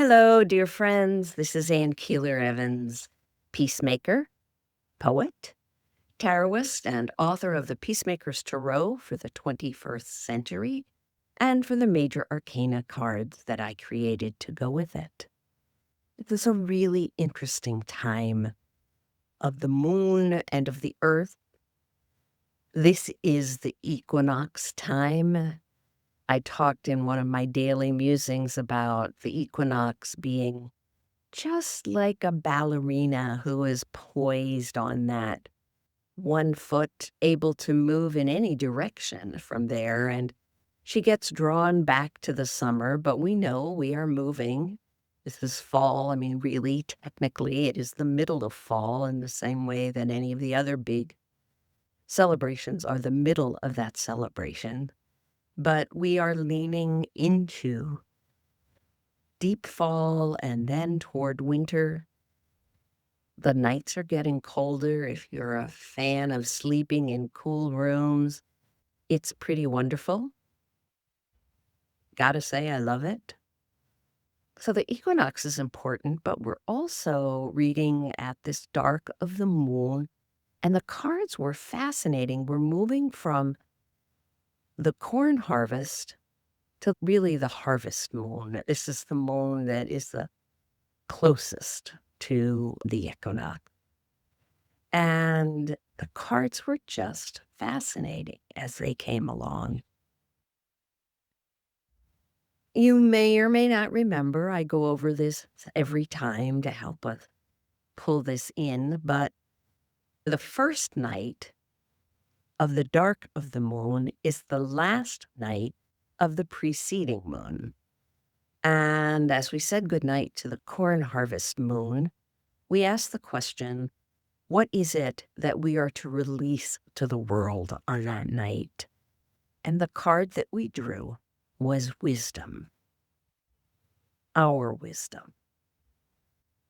Hello, dear friends. This is Ann Keeler Evans, peacemaker, poet, tarotist, and author of the Peacemaker's Tarot for the 21st century and for the major arcana cards that I created to go with it. It was a really interesting time of the moon and of the earth. This is the equinox time. I talked in one of my daily musings about the equinox being just like a ballerina who is poised on that one foot, able to move in any direction from there. And she gets drawn back to the summer, but we know we are moving. This is fall. I mean, really, technically, it is the middle of fall in the same way that any of the other big celebrations are the middle of that celebration. But we are leaning into deep fall and then toward winter. The nights are getting colder. If you're a fan of sleeping in cool rooms, it's pretty wonderful. Gotta say, I love it. So the equinox is important, but we're also reading at this dark of the moon, and the cards were fascinating. We're moving from the corn harvest to really the harvest moon. This is the moon that is the closest to the equinox. And the cards were just fascinating as they came along. You may or may not remember, I go over this every time to help us pull this in, but the first night of the dark of the moon is the last night of the preceding moon. And as we said goodnight to the corn harvest moon, we asked the question, what is it that we are to release to the world on that night? And the card that we drew was wisdom. Our wisdom.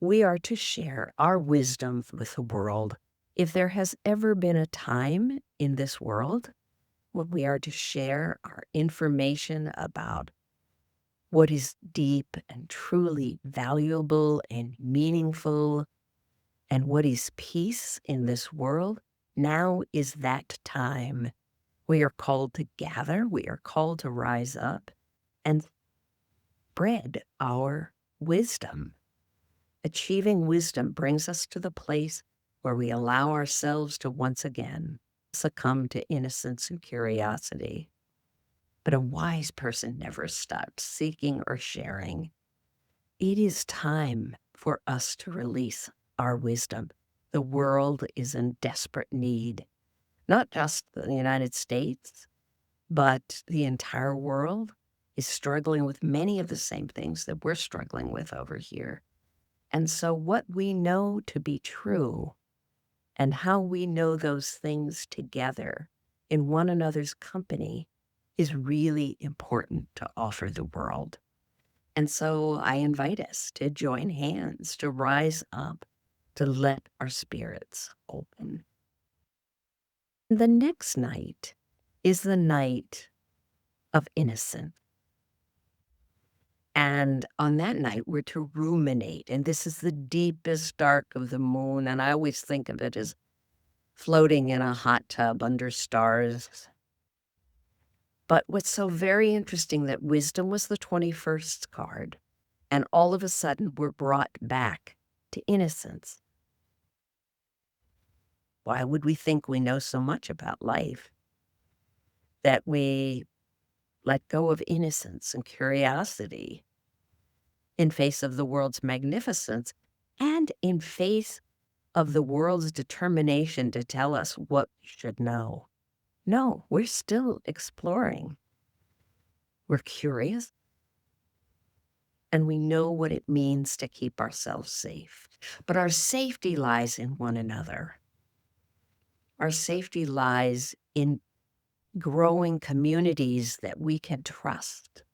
We are to share our wisdom with the world. If there has ever been a time in this world when we are to share our information about what is deep and truly valuable and meaningful and what is peace in this world, now is that time. We are called to gather, we are called to rise up and spread our wisdom. Achieving wisdom brings us to the place where we allow ourselves to once again succumb to innocence and curiosity. But a wise person never stops seeking or sharing. It is time for us to release our wisdom. The world is in desperate need, not just the United States, but the entire world is struggling with many of the same things that we're struggling with over here. And so what we know to be true and how we know those things together in one another's company is really important to offer the world. And so I invite us to join hands, to rise up, to let our spirits open. The next night is the night of innocence. And on that night, we're to ruminate. And this is the deepest dark of the moon. And I always think of it as floating in a hot tub under stars. But what's so very interesting that wisdom was the 21st card. And all of a sudden, we're brought back to innocence. Why would we think we know so much about life that we let go of innocence and curiosity in face of the world's magnificence and in face of the world's determination to tell us what we should know? No, we're still exploring. We're curious, and we know what it means to keep ourselves safe. But our safety lies in one another. Our safety lies in growing communities that we can trust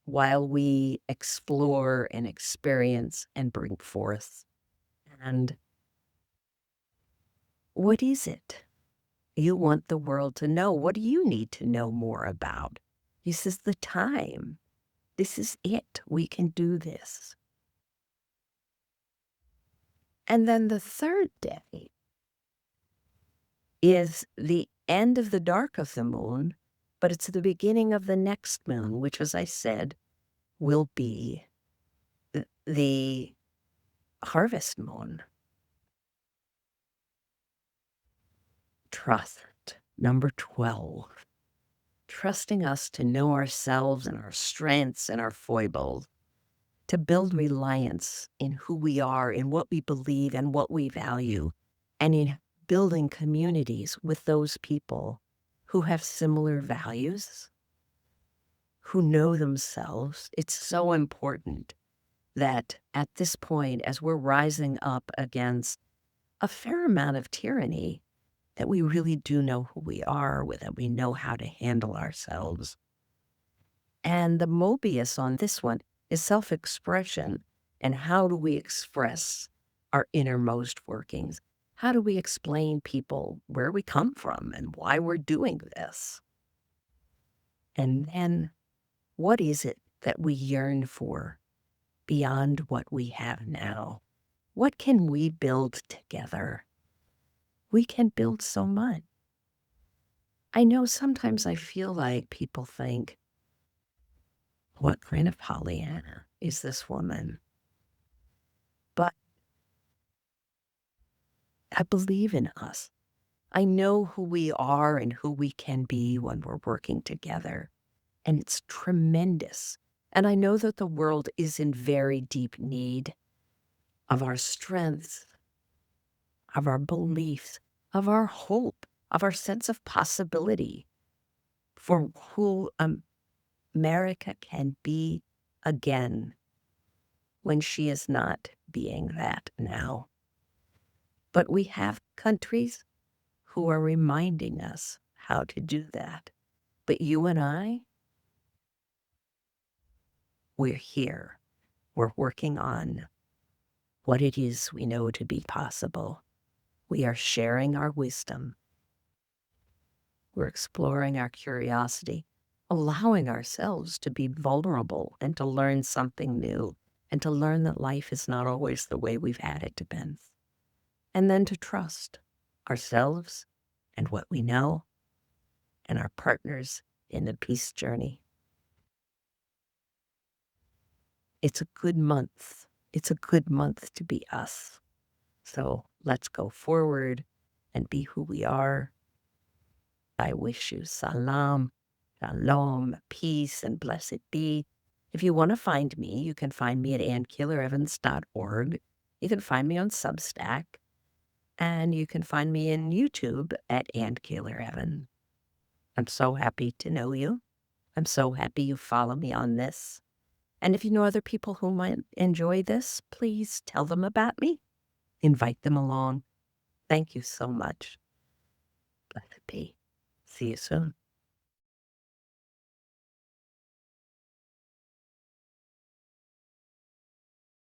while we explore and experience and bring forth. And what is it you want the world to know? What do you need to know more about? This is the time This is it. We can do this. And then the third day is the end of the dark of the moon, but it's the beginning of the next moon, which, as I said, will be the harvest moon. Trust. Number 12. Trusting us to know ourselves and our strengths and our foibles, to build reliance in who we are, in what we believe and what we value, and in building communities with those people who have similar values, who know themselves. It's so important that at this point, as we're rising up against a fair amount of tyranny, that we really do know who we are, that we know how to handle ourselves. And the Mobius on this one is self-expression. And how do we express our innermost workings? How do we explain people where we come from and why we're doing this? And then what is it that we yearn for beyond what we have now? What can we build together? We can build so much. I know sometimes I feel like people think, what kind of Pollyanna is this woman? But I believe in us. I know who we are and who we can be when we're working together. And it's tremendous. And I know that the world is in very deep need of our strengths, of our beliefs, of our hope, of our sense of possibility for who America can be again when she is not being that now. But we have countries who are reminding us how to do that. But you and I, we're here. We're working on what it is we know to be possible. We are sharing our wisdom. We're exploring our curiosity, allowing ourselves to be vulnerable and to learn something new, and to learn that life is not always the way we've had it to be. And then to trust ourselves and what we know and our partners in the peace journey. It's a good month. It's a good month to be us. So let's go forward and be who we are. I wish you salam, shalom, peace, and blessed be. If you want to find me, you can find me at AnnKillerEvans.org. You can find me on Substack, and you can find me in YouTube at AnnKillerEvan. I'm so happy to know you. I'm so happy you follow me on this. And if you know other people who might enjoy this, please tell them about me. Invite them along. Thank you so much. Blessed be. See you soon.